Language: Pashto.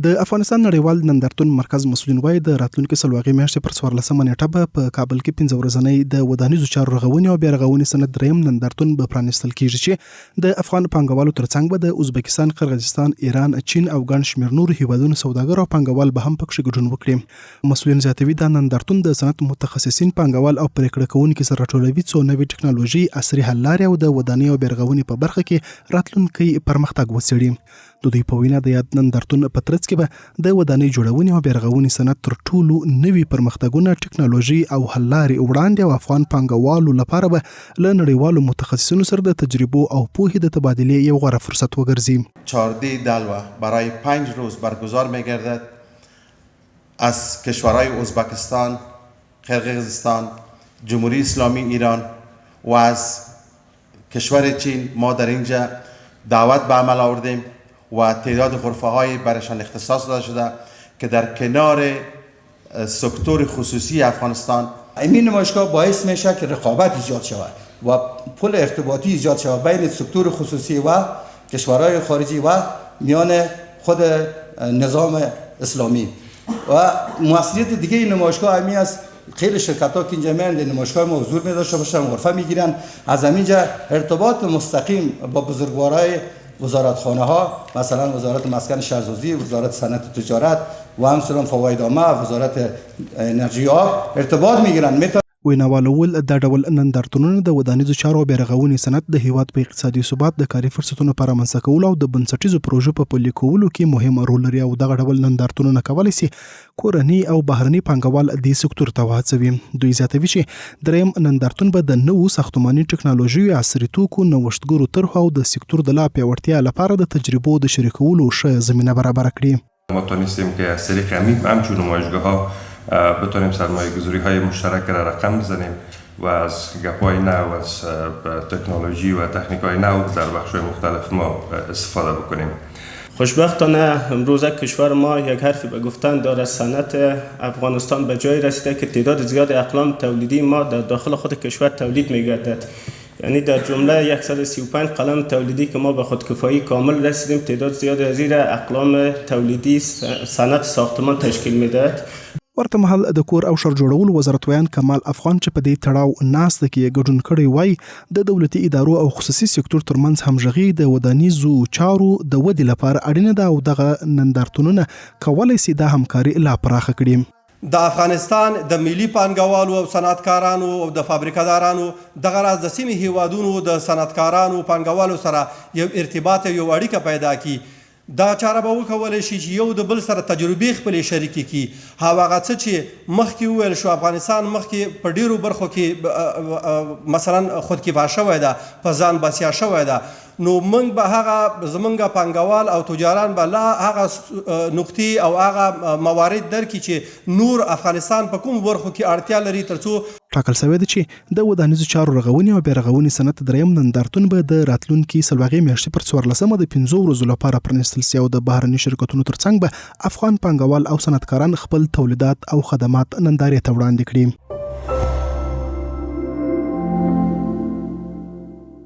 د افغانستان نړیوال نندارتون مرکز مسؤلین وایي د راتلونکي سلواغي میاشتې پر 14 نیټه به په کابل کې 15 ورځنی د ودانیزو چارو رغونې او بیا رغونې سند دریم نندارتون به پرانیستل کیږي چې د افغان پانګوالو ترڅنګ به د ازبکستان، قرغیزستان، ایران، چین او ګڼ شمېر نور هیوادونو سوداګر او پانګوال به هم پکې ګډون وکړي. مسؤلین زیاتوي دا نندارتون د صنعت متخصصین، پانګوال او پریکړه کوونکي سره راټولوي څو نوې ټکنالوژي، عصري حل لارې او د ودانۍ او بیا رغونې په برخه کې راتلونکي پرمختګ وڅېړي. د دوی په وینا د یاد نندارتون په ترڅ کې به د ودانۍ جوړونې او بیا رغونې صنعت تر ټولو نوي پرمختګونه، ټکنالوژي او حل لارې وړاندې او افغان پانګوالو لپاره به له نړیوالو متخصصینو سره د تجربو او پوهې د تبادلې یو غوره فرصت وګرځي. 14 دلوه برای 5 روز برگزار می‌گردد. از کشورهای ازبکستان، قرقیزستان، جمهوری اسلامی ایران و از کشور چین ما در اینجا دعوت به عمل آوردیم و تعداد غرفه‌های برایشان اختصاص داده شده که در کنار سکتور خصوصی افغانستان این نمایشگاه باعث میشه که رقابت ایجاد شود و پل ارتباطی ایجاد شود بین سکتور خصوصی و کشورهای خارجی و میان خود نظام اسلامی. و موثریت دیگه این نمایشگاه همین است، خیلی شرکت‌ها که اینجا میان نمایشگاه ما حضور می‌داشته باشن، غرفه میگیرن، از همینجا ارتباط مستقیم با بزرگوارای وزارتخانه ها، مثلا وزارت مسکن شهرسازی، وزارت صنعت تجارت و همچنین فواید عامه، وزارت انرژی ارتباط میگیرن. ویناوال ول دا ډول نندارتونونه د ودانیزو چارو او بیا رغونې صنعت د هیواد په اقتصادي ثبات، د کاري فرصتونو په رامنځته کولو او د بنسټیزو پروژو په پلي کولو کې مهم رول لري او دغه ډول نندارتونونه کولی شي کورني او بهرني پانګوال دې سکتور ته وهڅوي. دوی زیاتوي چې دریم نندارتون به د نوو ساختماني ټکنالوژیو، عصري توکو، نوښتګرو طرحو او د سکتور د لا پیاوړتیا لپاره د تجربو د شریکولو ښه زمینه برابر کړي. ما تونستیم که از طریق همچون نمایشگاه‌ها بتونیم سرمایه‌گذاری های مشترک را رقم بزنیم و از گپ‌های نو، از تکنولوژی و تکنیک‌های نو در بخش‌های مختلف ما استفاده بکنیم. خوشبختانه امروز کشور ما یک حرفی به گفتن داره. صنعت افغانستان به جای رسیده که تعداد زیاد اقلام تولیدی ما در داخل خود کشور تولید می‌گردد. یعنی در جمله 135 قلم تولیدی که ما به خودکفایی کامل رسیدیم، تعداد زیاد از این اقلام تولیدی صنعت ساختمان تشکیل می‌دهد. ورته مهال د کور او شر جوړولو وزارتویان کمال افغان چې په دې تړاو ناسته کې ګډون کړی وای، د دولتي ادارو او خصوصي سکتور ترمنځ همغږي د ودانیزو چارو د ودې لپاره اړینه ده او دغه نندارتونونه کولی شي دا همکاري لا پراخه کړي. د افغانستان د ملي پانګوالو او صنعتکارانو او د فابریکادارانو دغه راز د سیمې هیوادونو د صنعتکارانو پانګوالو سره یو ارتباط، یو اړیکه پیدا کی. دا چاره به وکولی شي چې یو د بل سره تجربې خپلې شریکې کړي. هغه څه چې مخکې وویل شو، افغانستان مخکې په ډیرو برخو کې مثلا خودکفا شوی ده، په ځان بسیا شوی ده، نو موږ به هغه زمونږ پانګوال او تجاران به لا هغه نقطې او هغه موارد درکړي چې نور افغانستان په کوم برخو کې اړتیا لري، ترڅو ټاکل شوی ده چې د ودانیزو چارو رغونې او بیا رغونې صنعت دریم نندارتون به د راتلونکي سلواغي میاشتې پر 14 د 15 ورځو لپاره پرانیستل شي او د بهرني شرکتونو ترڅنګ به افغان پانګوال او صنعتکاران خپل تولیدات او خدمات نندارې ته وړاندې کړي.